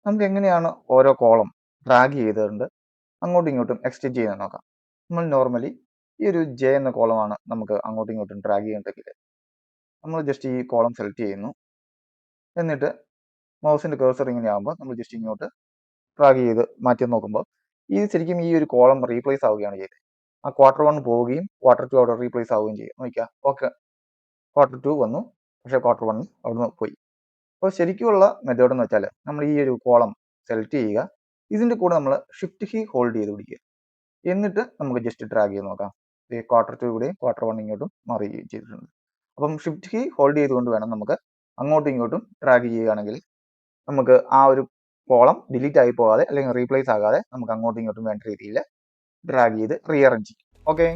നമുക്ക് എങ്ങനെയാണ് ഓരോ കോളം ഡ്രാഗ് ചെയ്തുകൊണ്ട് അങ്ങോട്ടും ഇങ്ങോട്ടും എക്സ്റ്റെൻഡ് ചെയ്യുന്നത് നോക്കാം. നമ്മൾ നോർമലി ഈ ഒരു ജെ എന്ന കോളമാണ് നമുക്ക് അങ്ങോട്ടും ഇങ്ങോട്ടും ഡ്രാഗ് ചെയ്യണമെങ്കിൽ നമ്മൾ ജസ്റ്റ് ഈ കോളം സെലക്ട് ചെയ്യുന്നു. എന്നിട്ട് മൗസിൻ്റെ കേഴ്സർ ഇങ്ങനെ ആകുമ്പോൾ നമ്മൾ ജസ്റ്റ് ഇങ്ങോട്ട് ഡ്രാഗ് ചെയ്ത് മാറ്റി നോക്കുമ്പോൾ ശരിക്കും ഈ ഒരു കോളം റീപ്ലേസ് ആവുകയാണ് ചെയ്തത്. ആ ക്വാർട്ടർ 1 പോവുകയും ക്വാർട്ടർ 2 അവിടെ റീപ്ലേസ് ആവുകയും ചെയ്യും. നോക്കിയാൽ ഓക്കെ, ക്വാർട്ടർ 2 വന്നു, പക്ഷേ ക്വാർട്ടർ 1 അവിടുന്ന് പോയി. അപ്പോൾ ശരിക്കുമുള്ള മെത്തേഡ് എന്ന് വെച്ചാൽ നമ്മൾ ഈ ഒരു കോളം സെലക്ട് ചെയ്യുക, ഇതിൻ്റെ കൂടെ നമ്മൾ ഷിഫ്റ്റ് കീ ഹോൾഡ് ചെയ്ത് പിടിക്കുക, എന്നിട്ട് നമുക്ക് ജസ്റ്റ് ഡ്രാഗ് ചെയ്ത് നോക്കാം. ക്വാർട്ടർ 2 ഇവിടെയും ക്വാർട്ടർ 1 ഇങ്ങോട്ടും മാറുകയും ചെയ്തിട്ടുണ്ട്. അപ്പം ഷിഫ്റ്റ് കീ ഹോൾഡ് ചെയ്തുകൊണ്ട് വേണം നമുക്ക് അങ്ങോട്ടും ഇങ്ങോട്ടും ഡ്രാഗ് ചെയ്യുകയാണെങ്കിൽ നമുക്ക് ആ ഒരു കോളം ഡിലീറ്റ് ആയി പോകാതെ അല്ലെങ്കിൽ റീപ്ലേസ് ആകാതെ നമുക്ക് അങ്ങോട്ടും ഇങ്ങോട്ടും വേണ്ട രീതിയിൽ ഡ്രാഗ് ചെയ്ത് റീഅറേഞ്ച് ചെയ്യും. ഓക്കെ.